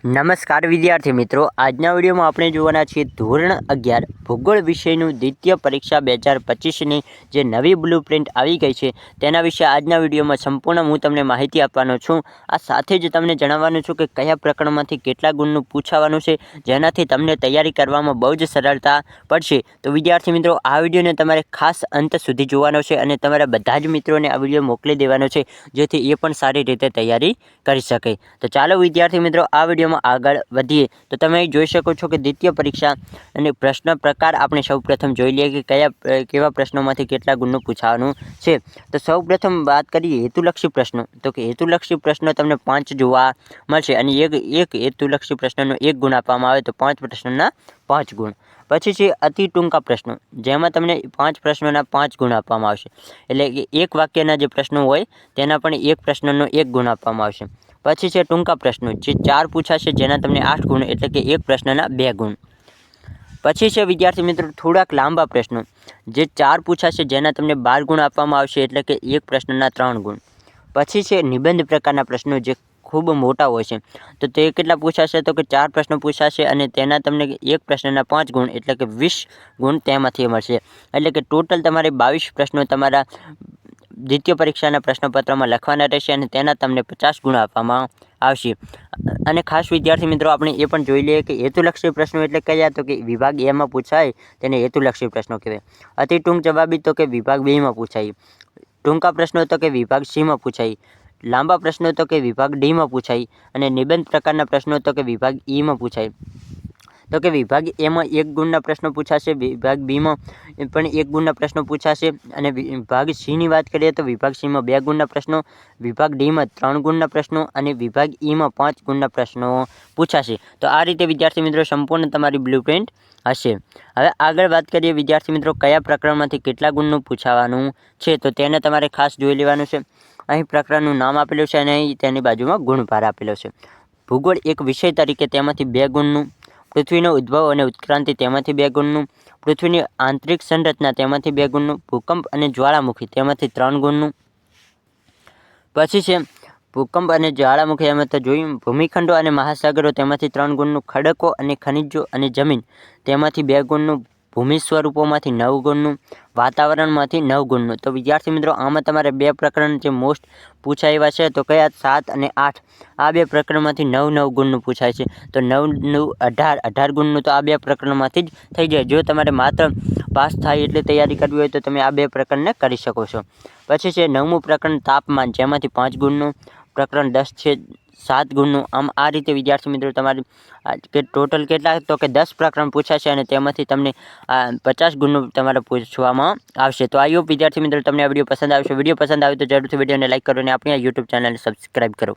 નમસ્કાર વિદ્યાર્થી મિત્રો, આજના વિડીયોમાં આપણે જોવાના છીએ ધોરણ 11 ભૂગોળ વિષયનું દ્વિતીય પરીક્ષા 2025ની જે નવી બ્લુપ્રિન્ટ આવી ગઈ છે તેના વિશે આજના વિડીયોમાં સંપૂર્ણ હું તમને માહિતી આપવાનો છું। આ સાથે જ તમને જણાવવાનું છું કે કયા પ્રકરણમાંથી કેટલા ગુણનું પૂછાવાનું છે, જેનાથી તમને તૈયારી કરવામાં બહુ જ સરળતા પડશે। તો વિદ્યાર્થી મિત્રો, આ વિડીયોને તમારે ખાસ અંત સુધી જોવાનો છે અને તમારા બધા જ મિત્રોને આ વિડીયો મોકલી દેવાનો છે, જેથી એ પણ સારી રીતે તૈયારી કરી શકે। તો ચાલો વિદ્યાર્થી મિત્રો, આ વિડીયોમાં આગળ વધીએ તો તમે જોઈ શકો છો કે દ્વિતીય પરીક્ષા અને પ્રશ્ન પ્રકાર આપણે સૌપ્રથમ જોઈ લઈએ કે કેવા પ્રશ્નોમાંથી કેટલા ગુણનું પૂછાવાનું છે। તો સૌપ્રથમ વાત કરીએ હેતુલક્ષી પ્રશ્નો, તો કે હેતુલક્ષી પ્રશ્નો તમને 5 જોવા મળશે અને એક હેતુલક્ષી પ્રશ્નનો 1 ગુણ આપવામાં આવે તો 5 પ્રશ્નોના 5 ગુણ। પછી છે અતિ ટૂંકા પ્રશ્નો, જેમાં તમને 5 પ્રશ્નોના 5 ગુણ આપવામાં આવશે, એટલે કે એક વાક્યના જે પ્રશ્નો હોય તેના પણ એક પ્રશ્નનો 1 ગુણ આપવામાં આવશે। પછી છે ટૂંકા પ્રશ્નો, જે 4 પૂછાશે જેના તમને 8 ગુણ, એટલે કે એક પ્રશ્નના 2 ગુણ। પછી છે વિદ્યાર્થી મિત્રો થોડાક લાંબા પ્રશ્નો, જે 4 પૂછાશે જેના તમને 12 ગુણ આપવામાં આવશે, એટલે કે એક પ્રશ્નના 3 ગુણ। પછી છે નિબંધ પ્રકારના પ્રશ્નો, જે ખૂબ મોટા હોય છે, તો તે કેટલા પૂછાશે તો કે 4 પ્રશ્નો પૂછાશે અને તેના તમને એક પ્રશ્નના 5 ગુણ, એટલે કે 20 ગુણ તેમાંથી મળશે। એટલે કે ટોટલ તમારે 22 પ્રશ્નો તમારા દ્વિતીય પરીક્ષાના પ્રશ્નપત્રમાં લખવાના રહેશે અને તેના તમને 50 ગુણ આપવામાં આવશે। અને ખાસ વિદ્યાર્થી મિત્રો, આપણે એ પણ જોઈ લઈએ કે હેતુલક્ષી પ્રશ્નો એટલે કયા, તો કે વિભાગ એમાં પૂછાય તેને હેતુલક્ષી પ્રશ્નો કહેવાય। અતિ ટૂંક જવાબી તો કે વિભાગ 2માં પૂછાય, ટૂંકા પ્રશ્નો તો કે વિભાગ C માં પૂછાય, લાંબા પ્રશ્નો તો કે વિભાગ D માં પૂછાય અને નિબંધ પ્રકારના પ્રશ્નો તો કે વિભાગ E માં પૂછાય। તો કે વિભાગ એમાં 1 ગુણના પ્રશ્નો પૂછાશે, વિભાગ બીમાં પણ 1 ગુણના પ્રશ્નો પૂછાશે અને વિભાગ Cની વાત કરીએ તો વિભાગ Cમાં 2 ગુણના પ્રશ્નો, વિભાગ Dમાં 3 ગુણના પ્રશ્નો અને વિભાગ Eમાં 5 ગુણના પ્રશ્નો પૂછાશે। તો આ રીતે વિદ્યાર્થી મિત્રો સંપૂર્ણ તમારી બ્લુપ્રિન્ટ હશે। હવે આગળ વાત કરીએ વિદ્યાર્થી મિત્રો કયા પ્રકરણમાંથી કેટલા ગુણનું પૂછાવાનું છે, તો તેને તમારે ખાસ જોઈ લેવાનું છે। અહીં પ્રકરણનું નામ આપેલું છે અને અહીં તેની બાજુમાં ગુણભાર આપેલો છે। ભૂગોળ એક વિષય તરીકે તેમાંથી 2 ગુણનું, પૃથ્વીનો ઉદ્ભવ અને ઉત્ક્રાંતિ તેમાંથી 2 ગુણનું, પૃથ્વીની આંતરિક સંરચના તેમાંથી 2 ગુણનું, ભૂકંપ અને જ્વાળામુખી તેમાંથી 3 ગુણનું। પછી છે ભૂકંપ અને જ્વાળામુખી એમાં તો જોયું, ભૂમિખંડો અને મહાસાગરો તેમાંથી 3 ગુણનું, ખડકો અને ખનિજો અને જમીન તેમાંથી 2 ગુણનું, ભૂમિ સ્વરૂપોમાંથી 9 ગુણનું, વાતાવરણમાંથી 9 ગુણનું। તો વિદ્યાર્થી મિત્રો, આમાં તમારે 2 પ્રકરણ જે મોસ્ટ પૂછાય એવા છે, તો કયા 7 અને 8, આ 2 પ્રકરણમાંથી 9 ગુણનું પૂછાય છે। તો 9 18 ગુણનું તો આ 2 પ્રકરણમાંથી જ થઈ જાય। જો તમારે માત્ર પાસ થાય એટલે તૈયારી કરવી હોય તો તમે આ 2 પ્રકરણને કરી શકો છો। પછી છે 9મું પ્રકરણ તાપમાન, જેમાંથી 5 ગુણનું, પ્રકરણ 10 છે 7 ગુણનું। આમ આ રીતે વિદ્યાર્થી મિત્રો તમારે કે ટોટલ કેટલા, તો કે 10 પ્રકરણ પૂછાશે અને તેમાંથી તમને 50 ગુણનું તમારે પૂછવામાં આવશે। તો આઈ હોપ વિદ્યાર્થી મિત્રો તમને આ વિડીયો પસંદ આવશે। વિડીયો પસંદ આવે તો જરૂરથી વિડીયોને લાઈક કરો અને આપણી આ યુટ્યુબ ચેનલને સબસ્ક્રાઈબ કરો।